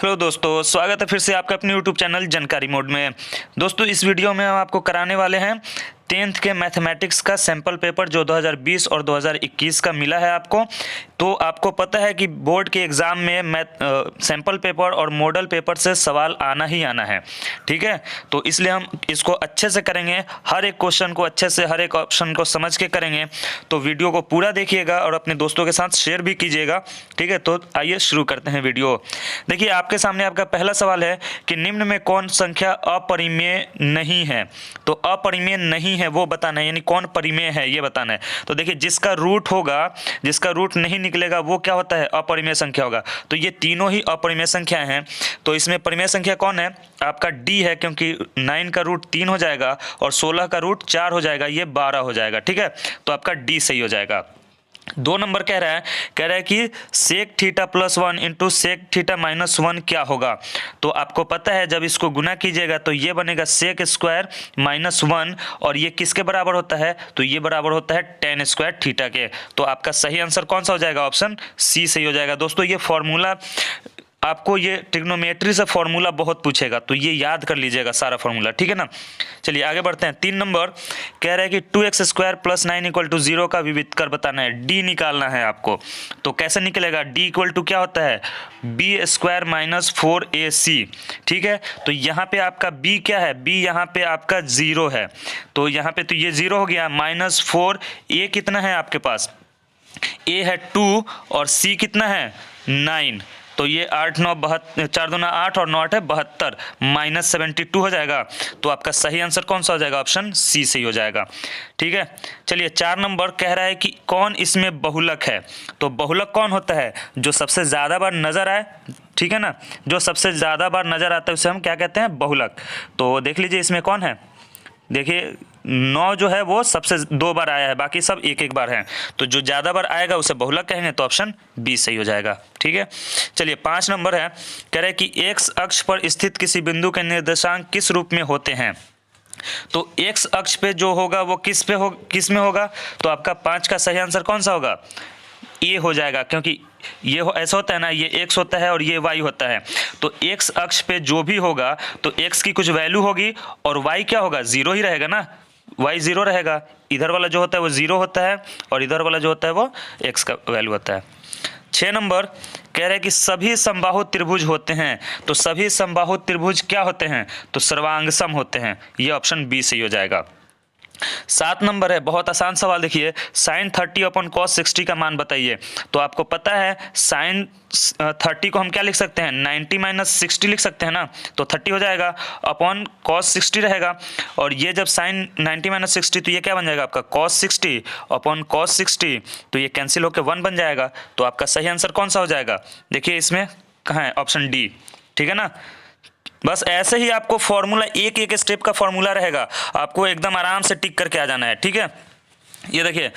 Hello दोस्तों, स्वागत है फिर से आपका अपने यूट्यूब चैनल जानकारी मोड में। दोस्तों इस वीडियो में हम आपको कराने वाले हैं 10th के मैथमेटिक्स का सैम्पल पेपर जो 2020 और 2021 का मिला है आपको। तो आपको पता है कि बोर्ड के एग्ज़ाम में सैम्पल पेपर और मॉडल पेपर से सवाल आना ही आना है, ठीक है। तो इसलिए हम इसको अच्छे से करेंगे, हर एक क्वेश्चन को अच्छे से, हर एक ऑप्शन को समझ के करेंगे। तो वीडियो को पूरा देखिएगा और अपने दोस्तों के साथ शेयर भी कीजिएगा, ठीक है। तो आइए शुरू करते हैं वीडियो। देखिए आपके सामने आपका पहला सवाल है कि निम्न में कौन संख्या अपरिमेय नहीं है। तो अपरिमेय नहीं है वो बताना है, यानी कौन परिमेय है ये बताना है। तो देखिए जिसका रूट होगा, जिसका रूट नहीं निकलेगा वो क्या होता है, अपरिमेय संख्या होगा। तो ये तीनों ही अपरिमेय संख्याएं हैं। तो इसमें परिमेय संख्या कौन है, आपका डी है, क्योंकि 9 का रूट 3 हो जाएगा और 16 का रूट 4 हो जाएगा, ये 12 हो जाएगा, ठीक है। तो आपका डी सही हो जाएगा। 2 नंबर कह रहा है कि sec theta plus 1 into sec theta minus 1 क्या होगा। तो आपको पता है जब इसको गुना कीजिएगा तो ये बनेगा सेक स्क्वायर माइनस 1, और ये किसके बराबर होता है, तो ये बराबर होता है टेन स्क्वायर थीटा के। तो आपका सही आंसर कौन सा हो जाएगा, ऑप्शन सी सही हो जाएगा। दोस्तों ये फॉर्मूला आपको, ये ट्रिग्नोमेट्री से फॉर्मूला बहुत पूछेगा, तो ये याद कर लीजिएगा सारा फॉर्मूला, ठीक है ना। चलिए आगे बढ़ते हैं। 3 नंबर कह रहा है कि 2x square plus 9 equal to 0 का विविध कर बताना है, डी निकालना है आपको। तो कैसे निकलेगा, डी इक्वल टू क्या होता है, बी स्क्वायर माइनस 4ac, ठीक है। तो यहाँ पे आपका बी क्या है, बी यहाँ पे आपका 0 है, तो यहाँ पे तो ये 0 हो गया, माइनस 4, ए कितना है आपके पास, ए है 2 और सी कितना है 9। तो ये 8 9 4 दूना 8 और 9 8 है 72, माइनस 72 हो जाएगा। तो आपका सही आंसर कौन सा हो जाएगा, ऑप्शन सी सही हो जाएगा, ठीक है। चलिए 4 नंबर कह रहा है कि कौन इसमें बहुलक है। तो बहुलक कौन होता है, जो सबसे ज़्यादा बार नज़र आए, ठीक है ना, जो सबसे ज़्यादा बार नज़र आता है उसे हम क्या कहते हैं, बहुलक। तो देख लीजिए इसमें कौन है, देखिए 9 जो है वो सबसे 2 बार आया है, बाकी सब एक एक बार है। तो जो ज़्यादा बार आएगा उसे बहुलक कहेंगे, तो ऑप्शन बी सही हो जाएगा, ठीक है। चलिए 5 नंबर है, कह रहे हैं कि एक्स अक्ष पर स्थित किसी बिंदु के निर्देशांक किस रूप में होते हैं। तो एक्स अक्ष पे जो होगा वो किस में होगा, तो आपका 5 का सही आंसर कौन सा होगा, ए हो जाएगा, क्योंकि ये ऐसा होता है ना, ये x होता है और ये y होता है। तो x अक्ष पे जो भी होगा तो x की कुछ वैल्यू होगी और y क्या होगा, 0 ही रहेगा ना, y 0 रहेगा। इधर वाला जो होता है वो 0 होता है और इधर वाला जो होता है वो x का वैल्यू होता है। 6 नंबर कह रहे हैं कि सभी समबाहु त्रिभुज होते हैं। तो सभी समबाहु त्रिभुज क्या होते हैं, तो सर्वांग सम होते हैं, ये ऑप्शन बी सही हो जाएगा। 7 नंबर है, बहुत आसान सवाल, देखिए साइन 30 अपॉन कॉस 60 का मान बताइए। तो आपको पता है साइन 30 को हम क्या लिख सकते हैं, 90 माइनस 60 लिख सकते हैं ना, तो 30 हो जाएगा, अपॉन कॉस 60 रहेगा। और ये जब साइन 90 माइनस 60 तो ये क्या बन जाएगा आपका कॉस 60 अपॉन कॉस 60, तो ये कैंसिल होकर 1 बन जाएगा। तो आपका सही आंसर कौन सा हो जाएगा, देखिए इसमें कहाँ है, ऑप्शन डी, ठीक है ना। बस ऐसे ही आपको फॉर्मूला एक एक स्टेप का फॉर्मूला रहेगा, आपको एकदम आराम से टिक करके आ जाना है, ठीक है। ये देखिए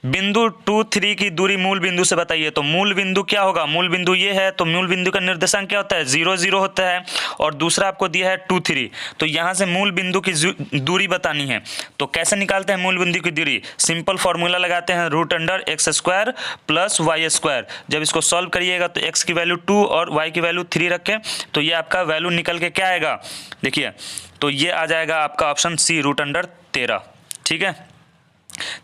बिंदु 2 3 की दूरी मूल बिंदु से बताइए। तो मूल बिंदु क्या होगा, मूल बिंदु ये है, तो मूल बिंदु का निर्देशांक क्या होता है, 0 0 होता है, और दूसरा आपको दिया है 2 3। तो यहाँ से मूल बिंदु की दूरी बतानी है। तो कैसे निकालते हैं मूल बिंदु की दूरी, सिंपल फॉर्मूला लगाते हैं, root under X square plus Y square. जब इसको सॉल्व करिएगा तो एक्स की वैल्यू 2 और वाई की वैल्यू 3 रखें तो ये आपका वैल्यू निकल के क्या आएगा, देखिए तो ये आ जाएगा आपका ऑप्शन सी, रूट अंडर 13, ठीक है।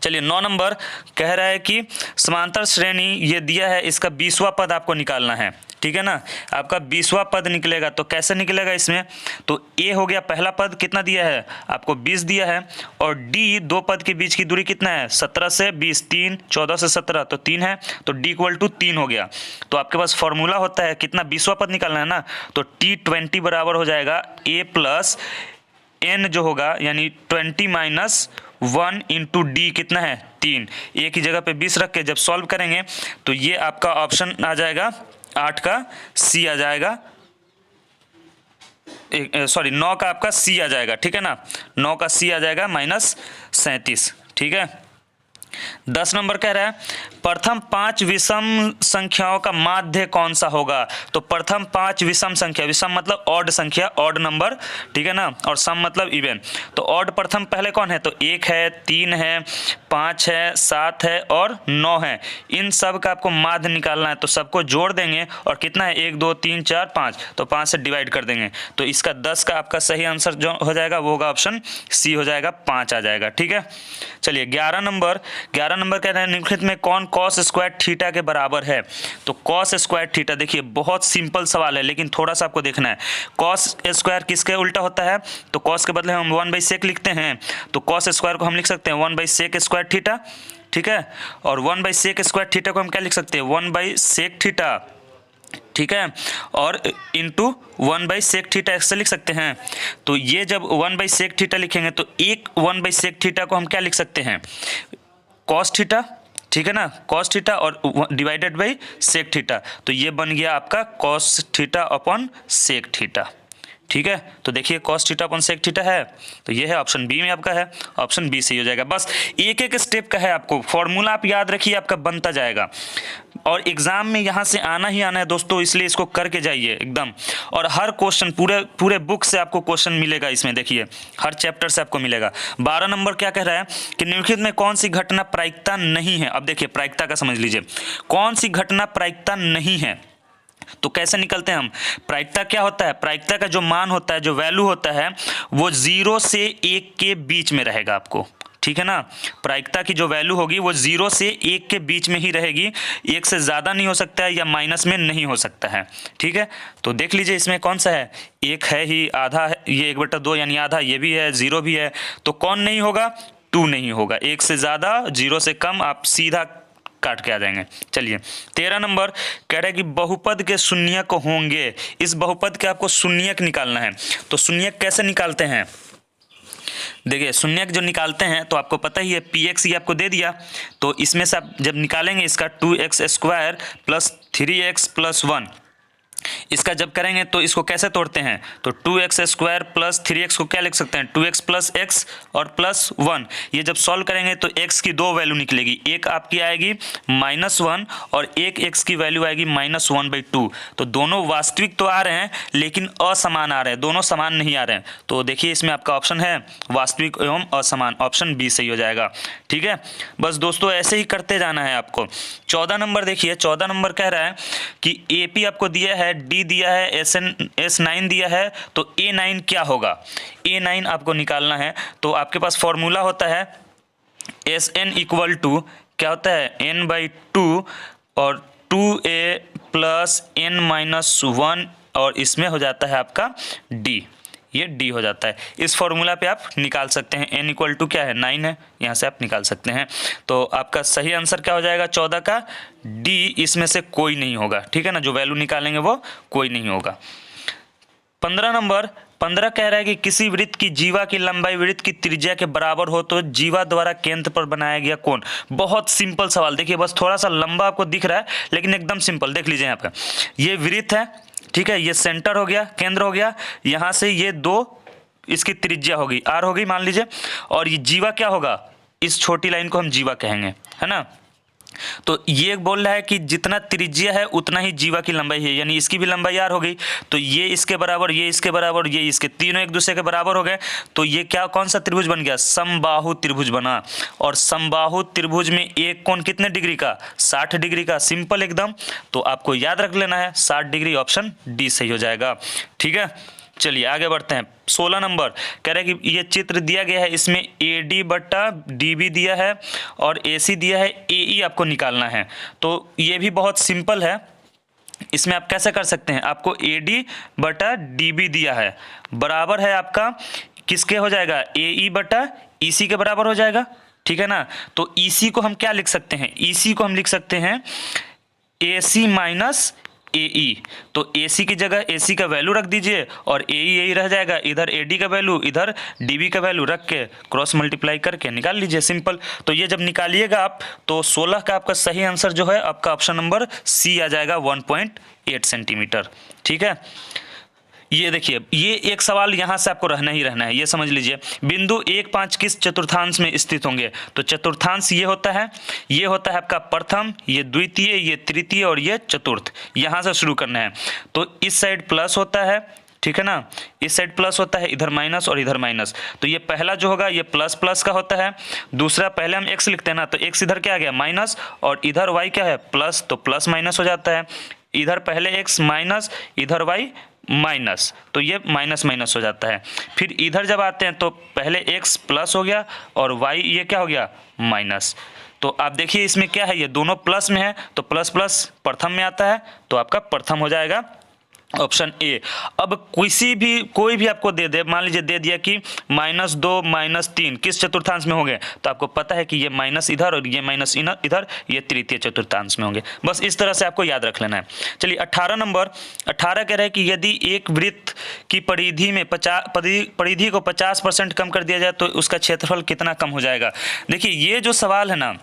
चलिए 9 नंबर कह रहा है कि समांतर श्रेणी ये दिया है, इसका 20वां पद आपको निकालना है, ठीक है ना। आपका 20वां पद निकलेगा, तो कैसे निकलेगा इसमें, तो ए हो गया पहला पद, कितना दिया है आपको 20 दिया है, और डी 2 पद के बीच की दूरी कितना है 17 से 20, 3 14 से 17 तो 3 है, तो डी इक्वल टू 3 हो गया। तो आपके पास फॉर्मूला होता है कितना, 20वां पद निकालना है ना, तो T20 बराबर हो जाएगा ए प्लस एन जो होगा, यानी 20 माइनस 1 इंटू डी कितना है 3, ए की जगह पे 20 रख के जब सॉल्व करेंगे तो ये आपका ऑप्शन आ जाएगा 8 का सी आ जाएगा, सॉरी 9 का आपका सी आ जाएगा, ठीक है ना, 9 का सी आ जाएगा माइनस 37, ठीक है। 10 नंबर कह रहा है प्रथम 5 विषम संख्याओं का माध्य कौन सा होगा? तो प्रथम 5 विषम संख्या, विषम मतलब ऑड संख्या, ऑड नंबर, ठीक है ना, और सम मतलब इवन। तो ऑड प्रथम पहले कौन है? तो 1 है, 3 है, 5 है, 7 है और 9 है। इन सब का आपको माध्य निकालना है, तो सबको जोड़ देंगे और कितना है? 1 2 3 4 5, तो 5 से डिवाइड कर देंगे, तो इसका 10 का आपका सही आंसर जो हो जाएगा वो होगा ऑप्शन सी हो जाएगा, 5 आ जाएगा। ठीक है, चलिए 11 नंबर कह रहे हैं निम्नलिखित में कौन कॉस स्क्वायर थीटा के बराबर है? तो कॉस स्क्वायर थीटा, देखिए बहुत सिंपल सवाल है लेकिन थोड़ा सा आपको देखना है। कॉस स्क्वायर किसके उल्टा होता है? तो कॉस के बदले हम 1/sec लिखते हैं, तो कॉस स्क्वायर को हम लिख सकते हैं 1/sec स्क्वायर थीटा, ठीक है, और 1/sec स्क्वायर थीटा को हम क्या लिख सकते हैं? 1/sec थीटा, ठीक है, और इंटू 1/sec थीटा ऐसे लिख सकते हैं। तो ये जब 1/sec थीटा लिखेंगे तो एक 1/sec थीटा को हम क्या लिख सकते हैं? कॉस थीटा, ठीक है ना, कॉस थीटा और डिवाइडेड बाई सेक थीटा, तो ये बन गया आपका cos theta upon sec theta. ठीक है, तो देखिए cos theta upon sec theta है, तो ये है ऑप्शन बी में आपका है, ऑप्शन बी सही हो जाएगा। बस एक एक स्टेप का है, आपको फॉर्मूला आप याद रखिए, आपका बनता जाएगा और एग्जाम में यहाँ से आना ही आना है दोस्तों, इसलिए इसको करके जाइए एकदम। और हर क्वेश्चन पूरे बुक से आपको क्वेश्चन मिलेगा इसमें, देखिए हर चैप्टर से आपको मिलेगा। 12 नंबर क्या कह रहा है कि निम्नलिखित में कौन सी घटना प्रायिकता नहीं है? अब देखिए प्रायिकता का समझ लीजिए, कौन सी घटना प्रायिकता नहीं है, तो कैसे निकलते हैं हम? प्रायिकता क्या होता है? प्रायिकता का जो मान होता है, जो वैल्यू होता है, वो 0 से 1 के बीच में रहेगा आपको, ठीक है ना। प्रायिकता की जो वैल्यू होगी वो 0 से 1 के बीच में ही रहेगी, 1 से ज़्यादा नहीं हो सकता है या माइनस में नहीं हो सकता है, ठीक है। तो देख लीजिए इसमें कौन सा है, 1 है ही, आधा है, ये 1/2 यानी आधा, ये भी है, 0 भी है, तो कौन नहीं होगा? 2 नहीं होगा। 1 से ज़्यादा, 0 से कम, आप सीधा काट के आ जाएंगे। चलिए 13 नंबर कह रहा है कि बहुपद के शून्यक होंगे, इस बहुपद के आपको शून्यक निकालना है। तो शून्यक कैसे निकालते हैं? देखिए शून्यक जो निकालते हैं तो आपको पता ही है, px ये आपको दे दिया, तो इसमें से आप जब निकालेंगे इसका 2x square plus 3x plus 1, इसका जब करेंगे तो इसको कैसे तोड़ते हैं? तो 2x स्क्वायर प्लस 3x को क्या लिख सकते हैं? 2x प्लस x और प्लस 1। ये जब सॉल्व करेंगे तो x की 2 वैल्यू निकलेगी, एक आपकी आएगी -1 और एक x की वैल्यू आएगी -1/2। तो दोनों वास्तविक तो आ रहे हैं लेकिन असमान आ रहे हैं, दोनों समान नहीं आ रहे हैं। तो देखिए इसमें आपका ऑप्शन है वास्तविक एवं असमान, ऑप्शन बी सही हो जाएगा। ठीक है, बस दोस्तों ऐसे ही करते जाना है आपको। 14 नंबर देखिए, 14 नंबर कह रहा है कि AP आपको दिया है, D दिया है, S9 दिया है, तो A9 क्या होगा? A9 आपको निकालना है, तो आपके पास फॉर्मूला होता है SN इक्वल टू क्या होता है? n/2 और 2A प्लस n-1 और इसमें हो जाता है आपका D, ये D हो जाता है। इस फॉर्मूला पे आप निकाल सकते हैं, n इक्वल टू क्या है? 9 है, यहाँ से आप निकाल सकते हैं। तो आपका सही आंसर क्या हो जाएगा 14 का? D, इसमें से कोई नहीं होगा, ठीक है ना, जो वैल्यू निकालेंगे वो कोई नहीं होगा। 15 नंबर 15 कह रहा है कि किसी वृत्त की जीवा की लंबाई वृत्त की त्रिज्या के बराबर हो तो जीवा द्वारा केंद्र पर बनाया गया कोण। बहुत सिंपल सवाल, देखिए बस थोड़ा सा लंबा आपको दिख रहा है लेकिन एकदम सिंपल। देख लीजिए यहाँ पे, ये वृत्त है, ठीक है, ये सेंटर हो गया, केंद्र हो गया, यहाँ से ये 2 इसकी त्रिज्या होगी, r होगी मान लीजिए, और ये जीवा क्या होगा? इस छोटी लाइन को हम जीवा कहेंगे, है ना। तो ये बोल रहा है कि जितना त्रिज्या है उतना ही जीवा की लंबाई है, यानी इसकी भी लंबाई r हो गई, तो ये इसके बराबर, ये इसके बराबर, ये इसके, तीनों एक दूसरे के बराबर हो गए। तो ये क्या, कौन सा त्रिभुज बन गया? समबाहु त्रिभुज बना। और समबाहु त्रिभुज में एक कोण कितने डिग्री का? 60 डिग्री का, सिंपल एकदम। तो आपको याद रख लेना है 60 डिग्री, ऑप्शन डी सही हो जाएगा। ठीक है, चलिए आगे बढ़ते हैं। 16 नंबर कह रहे हैं कि ये चित्र दिया गया है, इसमें AD/DB दिया है और AC दिया है, AE आपको निकालना है। तो ये भी बहुत सिंपल है, इसमें आप कैसे कर सकते हैं? आपको AD/DB दिया है, बराबर है आपका किसके हो जाएगा? AE/EC के बराबर हो जाएगा, ठीक है ना। तो EC को हम क्या लिख सकते हैं? EC को हम लिख सकते हैं AC माइनस AE। तो AC की जगह AC का वैल्यू रख दीजिए और AE यही रह जाएगा, इधर AD का वैल्यू, इधर DB का वैल्यू रख के क्रॉस मल्टीप्लाई करके निकाल लीजिए, सिंपल। तो ये जब निकालिएगा आप तो 16 का आपका सही आंसर जो है आपका ऑप्शन नंबर C आ जाएगा, 1.8 सेंटीमीटर। ठीक है, ये देखिए, ये एक सवाल यहाँ से आपको रहना ही रहना है, ये समझ लीजिए। बिंदु 1, 5 किस चतुर्थांश में स्थित होंगे? तो चतुर्थांश ये होता है आपका प्रथम, ये द्वितीय, ये तृतीय और ये चतुर्थ। यहाँ से शुरू करना है। तो इस साइड प्लस होता है, ठीक है ना, इस साइड प्लस होता है, इधर माइनस और इधर माइनस। तो ये पहला जो होगा ये प्लस प्लस का होता है। दूसरा, पहले हम x लिखते हैं ना, तो x इधर क्या आ गया माइनस, और इधर y क्या है प्लस, तो प्लस माइनस हो जाता है। इधर पहले x माइनस, इधर y माइनस, तो ये माइनस माइनस हो जाता है। फिर इधर जब आते हैं तो पहले x प्लस हो गया और y ये क्या हो गया माइनस। तो आप देखिए इसमें क्या है, ये दोनों प्लस में है, तो प्लस प्लस प्रथम में आता है, तो आपका प्रथम हो जाएगा ऑप्शन ए। अब कोई भी आपको दे दे, मान लीजिए दे दिया कि -2 -3 किस चतुर्थांश में होंगे, तो आपको पता है कि ये माइनस इधर और ये माइनस इधर, ये तृतीय चतुर्थांश में होंगे। बस इस तरह से आपको याद रख लेना है। चलिए 18 नंबर, 18 कह रहा है कि यदि एक वृत्त की परिधि में परिधि को 50% कम कर दिया जाए तो उसका क्षेत्रफल कितना कम हो जाएगा। देखिए ये जो सवाल है ना,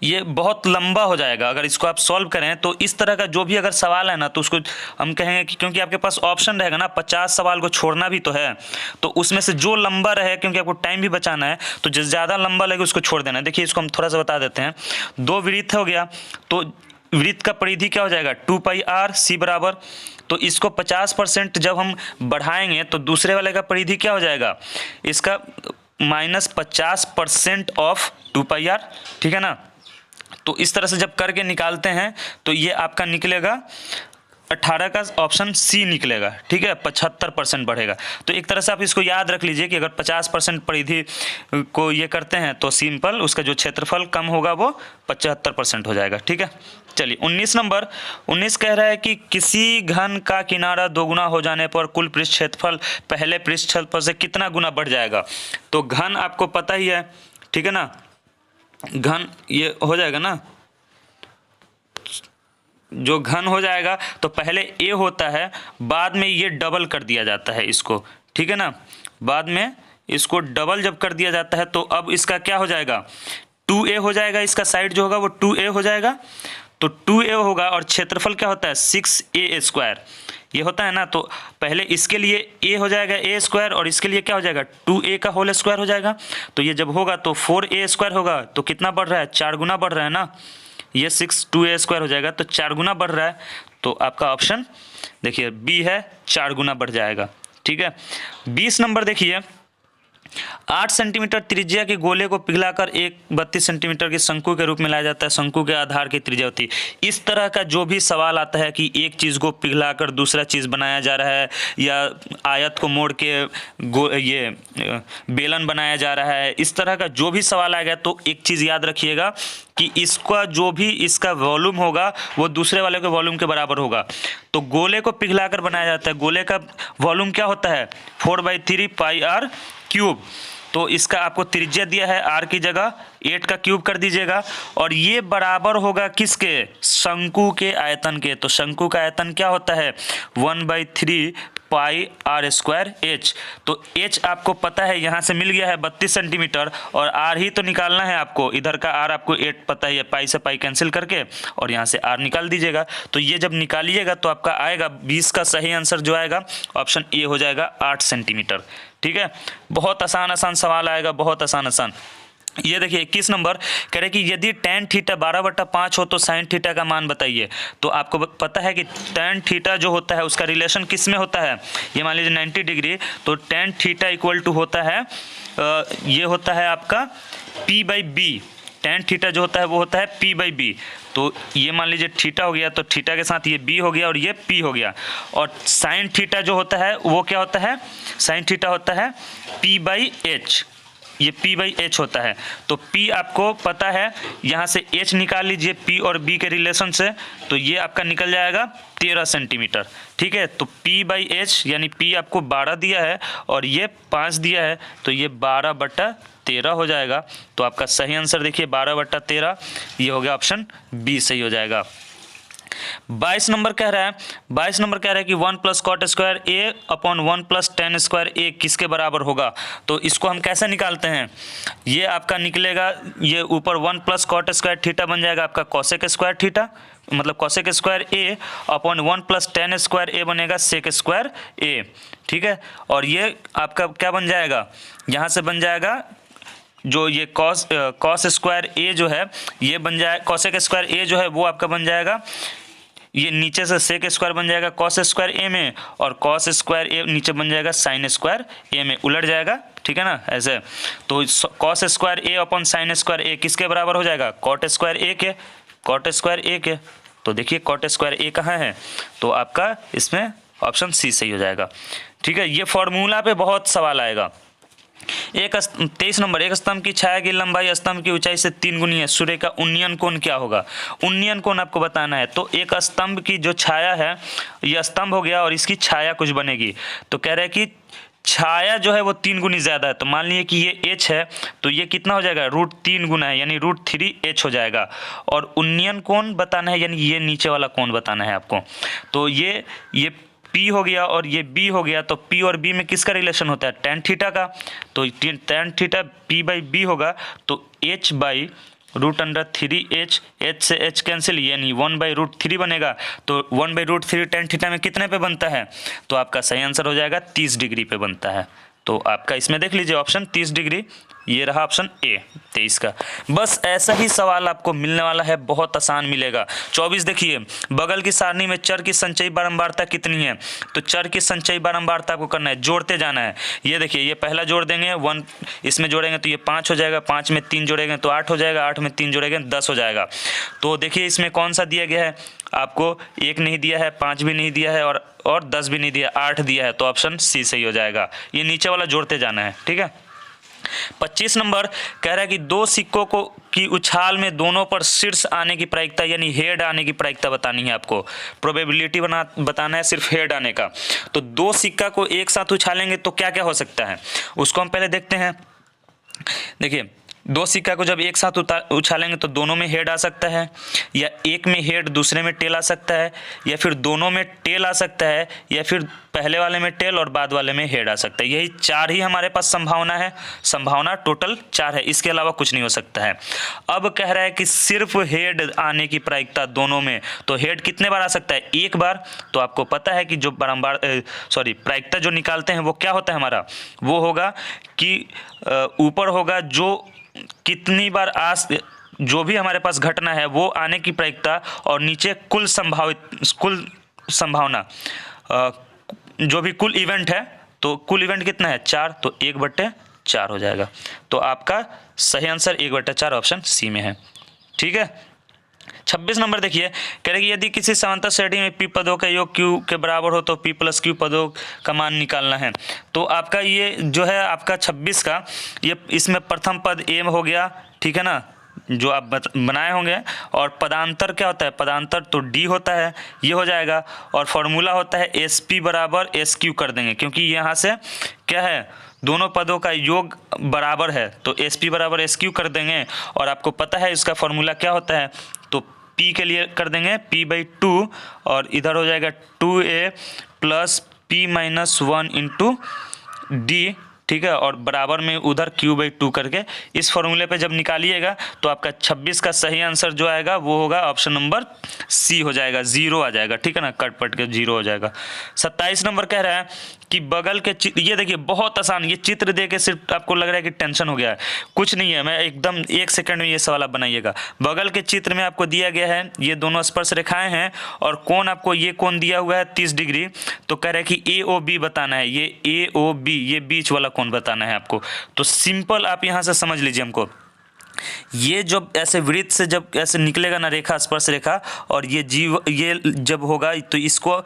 ये बहुत लंबा हो जाएगा अगर इसको आप सॉल्व करें। तो इस तरह का जो भी अगर सवाल है ना, तो उसको हम कहेंगे कि क्योंकि आपके पास ऑप्शन रहेगा ना, 50 सवाल को छोड़ना भी तो है, तो उसमें से जो लंबा रहे, क्योंकि आपको टाइम भी बचाना है, तो जो ज़्यादा लंबा लगे उसको छोड़ देना है। देखिए इसको हम थोड़ा सा बता देते हैं। 2 वृत्त हो गया, तो वृत्त का परिधि क्या हो जाएगा 2πr c बराबर। तो इसको 50% जब हम बढ़ाएंगे तो दूसरे वाले का परिधि क्या हो जाएगा, इसका -50% ऑफ 2πr, ठीक है ना। तो इस तरह से जब करके निकालते हैं तो ये आपका निकलेगा 18 का ऑप्शन सी निकलेगा, ठीक है, 75% बढ़ेगा। तो एक तरह से आप इसको याद रख लीजिए कि अगर 50% परिधि को ये करते हैं तो सिंपल उसका जो क्षेत्रफल कम होगा वो 75% हो जाएगा, ठीक है। चलिए 19 नंबर, 19 कह रहा है कि किसी घन का किनारा 2 गुना हो जाने पर कुल पृष्ठ क्षेत्रफल पहले पृष्ठ क्षेत्रफल से कितना गुना बढ़ जाएगा। तो घन आपको पता ही है, ठीक है ना, घन ये हो जाएगा ना, जो घन हो जाएगा तो पहले ए होता है, बाद में ये डबल कर दिया जाता है इसको, ठीक है ना, बाद में इसको डबल जब कर दिया जाता है तो अब इसका क्या हो जाएगा 2a हो जाएगा, इसका साइड जो होगा वो 2a हो जाएगा। तो 2a होगा और क्षेत्रफल क्या होता है 6a² ये होता है ना। तो पहले इसके लिए a हो जाएगा a² और इसके लिए क्या हो जाएगा 2a का होल स्क्वायर हो जाएगा। तो ये जब होगा तो 4a² होगा, तो कितना बढ़ रहा है 4 गुना बढ़ रहा है ना, ये 2a² हो जाएगा, तो 4 गुना बढ़ रहा है। तो आपका ऑप्शन देखिए बी है, 4 गुना बढ़ जाएगा, ठीक है। 20 नंबर देखिए, 8 सेंटीमीटर त्रिज्या के गोले को पिघलाकर एक 32 सेंटीमीटर के शंकु के रूप में लाया जाता है। शंकु के आधार की त्रिज्या होती है। इस तरह का जो भी सवाल आता है कि एक चीज़ को पिघलाकर दूसरा चीज़ बनाया जा रहा है, या आयत को मोड़ के ये बेलन बनाया जा रहा है, इस तरह का जो भी सवाल आएगा तो एक चीज़ याद रखिएगा कि इसका जो भी इसका वॉल्यूम होगा वो दूसरे वाले के वॉल्यूम के बराबर होगा। तो गोले को पिघलाकर बनाया जाता है, गोले का वॉल्यूम क्या होता है 4/3πr³। तो इसका आपको त्रिज्या दिया है r की जगह 8 का क्यूब कर दीजिएगा, और ये बराबर होगा किसके शंकु के आयतन के। तो शंकु का आयतन क्या होता है 1/3πr²h। तो h आपको पता है यहाँ से मिल गया है 32 सेंटीमीटर, और r ही तो निकालना है आपको, इधर का r आपको 8 पता ही है, पाई से पाई कैंसिल करके और यहाँ से r निकाल दीजिएगा। तो ये जब निकालिएगा तो आपका आएगा 20 का सही आंसर जो आएगा ऑप्शन ए हो जाएगा 8 सेंटीमीटर, ठीक है। बहुत आसान सवाल आएगा, बहुत आसान। ये देखिए 21 नंबर कह रहे कि यदि tan थीटा 12/5 हो तो sin थीटा का मान बताइए। तो आपको पता है कि tan थीटा जो होता है उसका रिलेशन किस में होता है, ये मान लीजिए 90 डिग्री, तो tan थीटा इक्वल टू होता है ये होता है आपका p/b। tan थीटा जो होता है वो होता है p/b। तो ये मान लीजिए थीटा हो गया, तो थीटा के साथ ये b हो गया और ये p हो गया। और साइन थीटा जो होता है वो क्या होता है, साइन थीटा होता है p/h, ये p/h होता है। तो p आपको पता है, यहाँ से h निकाल लीजिए p और b के रिलेशन से, तो ये आपका निकल जाएगा 13 सेंटीमीटर, ठीक है। तो p/h यानी p आपको 12 दिया है और ये 5 दिया है, तो ये 12/13 हो जाएगा। तो आपका सही आंसर देखिए 12/13, ये हो गया ऑप्शन बी सही हो जाएगा। 22 नंबर कह रहा है कि 1 + cot² a/1 + tan² a किसके बराबर होगा। तो इसको हम कैसे निकालते हैं, ये आपका निकलेगा, ये ऊपर 1 + cot² थीटा बन जाएगा आपका cosec² थीटा, मतलब कॉसेक स्क्वायर ए अपॉन 1 प्लस टेन स्क्वायर ए बनेगा सेक स्क्वायर ए, ठीक है। और ये आपका क्या बन जाएगा, यहाँ से बन जाएगा जो ये कॉस स्क्वायर ए जो है ये बन जाए, कॉसेक स्क्वायर ए जो है वो आपका बन जाएगा, ये नीचे से सेक स्क्वायर बन जाएगा कॉस स्क्वायर ए में, और कॉस स्क्वायर ए नीचे बन जाएगा साइन स्क्वायर ए में, उलट जाएगा, ठीक है ना ऐसे। तो कॉस स्क्वायर ए अपॉन साइन स्क्वायर ए किसके बराबर हो जाएगा, कॉट स्क्वायर ए के, कॉट स्क्वायर ए के। तो देखिए कॉट स्क्वायर ए कहाँ है, तो आपका इसमें ऑप्शन सी सही हो जाएगा, ठीक है। ये फॉर्मूला पे बहुत सवाल आएगा। 23 नंबर, एक स्तंभ की छाया की लंबाई स्तंभ की ऊंचाई से 3 गुनी है, सूर्य का उन्नयन कोण क्या होगा। उन्नयन कोण आपको बताना है। तो एक स्तंभ की जो छाया है, ये स्तंभ हो गया और इसकी छाया कुछ बनेगी, तो कह रहे हैं कि छाया जो है वो 3 गुनी ज़्यादा है। तो मान लीजिए कि ये h है, तो ये कितना हो जाएगा, √3 गुना है, यानी √3h हो जाएगा। और उन्नयन कोण बताना है, यानी ये नीचे वाला कोण बताना है आपको। तो ये P हो गया और ये B हो गया, तो P और B में किसका रिलेशन होता है, tan थीटा का। तो tan theta P by B होगा, तो h बाई √3h, h से h कैंसिल, यानी 1/√3 बनेगा। तो 1/√3 tan थीटा में कितने पे बनता है, तो आपका सही आंसर हो जाएगा 30 डिग्री पे बनता है। तो आपका इसमें देख लीजिए ऑप्शन 30 डिग्री, ये रहा ऑप्शन ए 23 का। बस ऐसा ही सवाल आपको मिलने वाला है, बहुत आसान मिलेगा। 24 देखिए, बगल की सारणी में चर की संचयी बारंबारता कितनी है। तो चर की संचयी बारंबारता को करना है, जोड़ते जाना है। ये देखिए, ये पहला जोड़ देंगे 1, इसमें जोड़ेंगे तो ये 5 हो जाएगा, 5 में 3 जोड़ेंगे तो 8 हो जाएगा, 8 में 3 जोड़ेंगे 10 हो जाएगा। तो देखिए इसमें कौन सा दिया गया है आपको, 1 नहीं दिया है, 5 भी नहीं दिया है और 10 भी नहीं दिया, 8 दिया है। तो ऑप्शन सी सही हो जाएगा। ये नीचे वाला जोड़ते जाना है, ठीक है। 25 नंबर कह रहा है कि दो सिक्कों को की उछाल में दोनों पर शीर्ष आने की प्रायिकता, यानी हेड आने की प्रायिकता बतानी है आपको। प्रोबेबिलिटी बताना है सिर्फ हेड आने का। तो दो सिक्का को एक साथ उछालेंगे तो क्या क्या हो सकता है, उसको हम पहले देखते हैं। देखिए, दो सिक्का को जब एक साथ उछालेंगे तो दोनों में हेड आ सकता है, या एक में हेड दूसरे में टेल आ सकता है, या फिर दोनों में टेल आ सकता है, या फिर पहले वाले में टेल और बाद वाले में हेड आ सकता है। यही 4 ही हमारे पास संभावना है, संभावना टोटल 4 है, इसके अलावा कुछ नहीं हो सकता है। अब कह रहा है कि सिर्फ हेड आने की प्रायिकता दोनों में, तो हेड कितने बार आ सकता है, एक बार। तो आपको पता है कि जो प्रायिकता जो निकालते हैं वो क्या होता है हमारा, वो होगा कि ऊपर होगा जो कितनी बार जो भी हमारे पास घटना है वो आने की प्रायिकता, और नीचे कुल संभावना जो भी कुल इवेंट है, तो कुल इवेंट कितना है 4, तो 1/4 हो जाएगा। तो आपका सही आंसर 1/4 ऑप्शन सी में है, ठीक है। 26 नंबर देखिए, कह रहे कि यदि किसी समांतर श्रेणी में p पदों का योग q के बराबर हो तो p + q पदों का मान निकालना है। तो आपका ये जो है आपका 26 का, ये इसमें प्रथम पद m हो गया, ठीक है ना, जो आप बनाए होंगे। और पदांतर क्या होता है, पदांतर तो d होता है, ये हो जाएगा। और फॉर्मूला होता है sp = sq कर देंगे, क्योंकि यहाँ से क्या है, दोनों पदों का योग बराबर है, तो sp = sq कर देंगे। और आपको पता है इसका फॉर्मूला क्या होता है, तो p के लिए कर देंगे p/2, और इधर हो जाएगा 2a + p - 1 × d, ठीक है। और बराबर में उधर q/2 करके इस फॉर्मूले पे जब निकालिएगा तो आपका 26 का सही आंसर जो आएगा वो होगा ऑप्शन नंबर सी हो जाएगा, 0 आ जाएगा, ठीक है ना, कट के 0 हो जाएगा। 27 नंबर कह रहा है कि बगल के ये देखिए बहुत आसान, ये चित्र दे के सिर्फ आपको लग रहा है कि टेंशन हो गया है, कुछ नहीं है। मैं एकदम 1 सेकंड में ये सवाल आप बनाइएगा। बगल के चित्र में आपको दिया गया है, ये दोनों स्पर्श रेखाएं हैं और कोण आपको ये कोण दिया हुआ है 30 डिग्री। तो कह रहा है कि AOB बताना है, ये AOB, ये बीच वाला कोण बताना है आपको। तो सिंपल आप यहाँ से समझ लीजिए हमको, ये जब ऐसे वृत्त से जब ऐसे निकलेगा ना रेखा, स्पर्श रेखा, और ये जब होगा तो इसको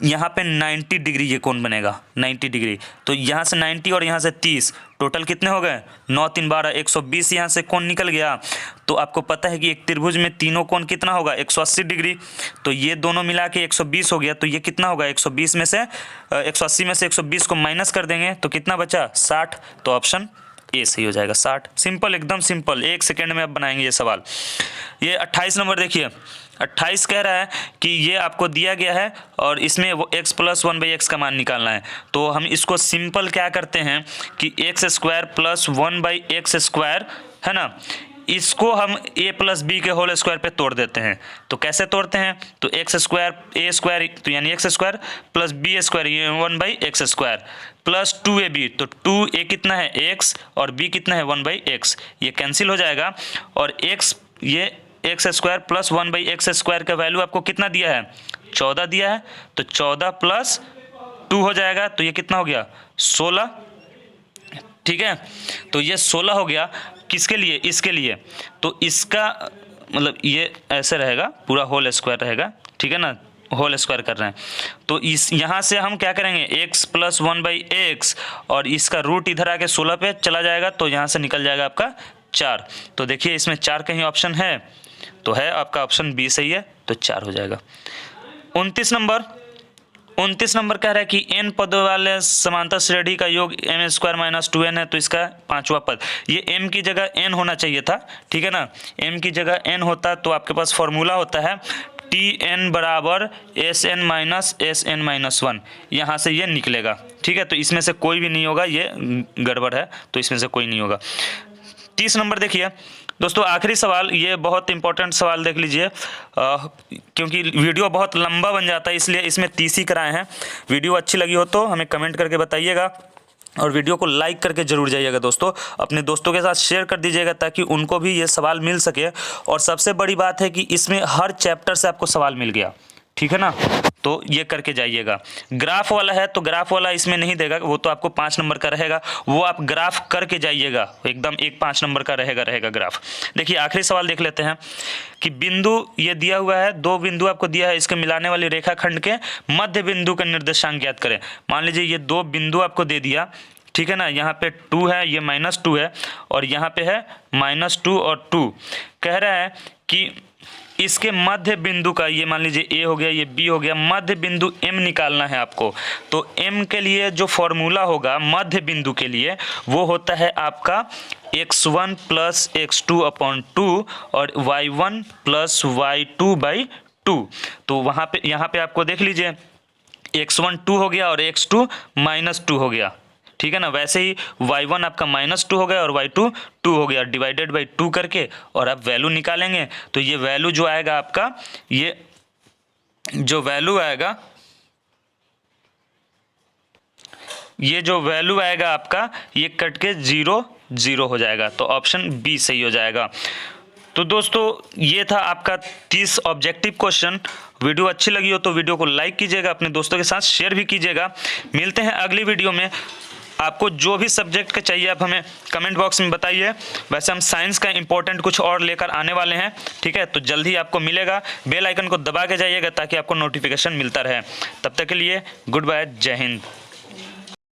यहाँ पे 90 डिग्री ये कोण बनेगा, 90 डिग्री। तो यहाँ से 90 और यहाँ से 30, टोटल कितने हो गए, 9 3 12, 120 यहाँ से कोण निकल गया। तो आपको पता है कि एक त्रिभुज में तीनों कोण कितना होगा, 180 डिग्री। तो ये दोनों मिला के 120 हो गया। तो ये कितना होगा, 120 में से 180 में से 120 को माइनस कर देंगे तो कितना बचा, 60। तो ऑप्शन ए सही हो जाएगा, 60। सिंपल, एकदम सिंपल, 1 सेकेंड में आप बनाएंगे ये सवाल। ये 28 नंबर देखिए, 28 कह रहा है कि ये आपको दिया गया है और इसमें वो x + 1/x का मान निकालना है। तो हम इसको सिंपल क्या करते हैं कि x² + 1/x² है ना, इसको हम a प्लस बी के होल स्क्वायर पे तोड़ देते हैं। तो कैसे तोड़ते हैं, तो एक्स स्क्वायर ए स्क्वायर तो यानी X square plus B square ये 1/x स्क्वायर प्लस 2ab, तो 2a कितना है x और b कितना है 1/x, ये कैंसिल हो जाएगा। और x ये x square plus 1/x square का वैल्यू आपको कितना दिया है, 14 दिया है, तो 14 प्लस 2 हो जाएगा, तो ये कितना हो गया 16। ठीक है, तो ये 16 हो गया। किसके लिए, इसके लिए, तो इसका मतलब ये ऐसे रहेगा, पूरा होल स्क्वायर रहेगा। ठीक है ना, होल स्क्वायर कर रहे हैं, तो इस यहाँ से हम क्या करेंगे, x प्लस 1/x और इसका रूट इधर आके 16 पे चला जाएगा, तो यहाँ से निकल जाएगा आपका 4। तो देखिए इसमें 4 कहीं ऑप्शन है, तो है आपका ऑप्शन बी सही है, तो 4 हो जाएगा। 29 नंबर कह रहा है कि n पदों वाले समांतर श्रेणी का योग m स्क्वायर माइनस 2n है, तो इसका पांचवा पद, ये m की जगह n होना चाहिए था। ठीक है ना, m की जगह n होता तो आपके पास फॉर्मूला होता है Tn बराबर Sn माइनस Sn-1, यहाँ से ये निकलेगा। ठीक है, तो इसमें से कोई भी नहीं होगा, ये गड़बड़ है, तो इसमें से कोई नहीं होगा। 30 नंबर देखिए दोस्तों, आखिरी सवाल, ये बहुत इंपॉर्टेंट सवाल देख लीजिए, क्योंकि वीडियो बहुत लंबा बन जाता है इसलिए इसमें 30 ही कराए हैं। वीडियो अच्छी लगी हो तो हमें कमेंट करके बताइएगा और वीडियो को लाइक करके जरूर जाइएगा दोस्तों, अपने दोस्तों के साथ शेयर कर दीजिएगा ताकि उनको भी ये सवाल मिल सके। और सबसे बड़ी बात है कि इसमें हर चैप्टर से आपको सवाल मिल गया। ठीक है ना, तो ये करके जाइएगा। ग्राफ वाला है तो ग्राफ वाला इसमें नहीं देगा, वो तो आपको 5 नंबर का रहेगा, वो आप ग्राफ करके जाइएगा, एकदम 5 नंबर का रहेगा ग्राफ। देखिए आखिरी सवाल देख लेते हैं कि बिंदु ये दिया हुआ है, 2 बिंदु आपको दिया है, इसके मिलाने वाली रेखाखंड के मध्य बिंदु का निर्देशांक ज्ञात करें। मान लीजिए ये 2 बिंदु आपको दे दिया, ठीक है ना, यहाँ पे 2 है, ये -2 है और यहाँ पे है -2 और 2। कह रहा है कि इसके मध्य बिंदु का, ये मान लीजिए A हो गया, ये B हो गया, मध्य बिंदु M निकालना है आपको। तो M के लिए जो फॉर्मूला होगा मध्य बिंदु के लिए, वो होता है आपका x1 प्लस x2/2 और y1 प्लस y2/2। तो वहाँ पे, यहाँ पे आपको देख लीजिए x1 2 हो गया और x2 -2 हो गया। ठीक है ना, वैसे ही y1 आपका -2 हो गया और y2 2 हो गया, डिवाइडेड बाई 2 करके और आप वैल्यू निकालेंगे। तो ये वैल्यू जो आएगा आपका, ये जो वैल्यू आएगा, आपका ये कट के 0 0 हो जाएगा, तो ऑप्शन बी सही हो जाएगा। तो दोस्तों ये था आपका 30 ऑब्जेक्टिव क्वेश्चन। वीडियो अच्छी लगी हो तो वीडियो को लाइक कीजिएगा, अपने दोस्तों के साथ शेयर भी कीजिएगा। मिलते हैं अगली वीडियो में। आपको जो भी सब्जेक्ट का चाहिए आप हमें कमेंट बॉक्स में बताइए। वैसे हम साइंस का इंपॉर्टेंट कुछ और लेकर आने वाले हैं। ठीक है, तो जल्दी आपको मिलेगा। बेल आइकन को दबा के जाइएगा ताकि आपको नोटिफिकेशन मिलता रहे। तब तक के लिए गुड बाय, जय हिंद।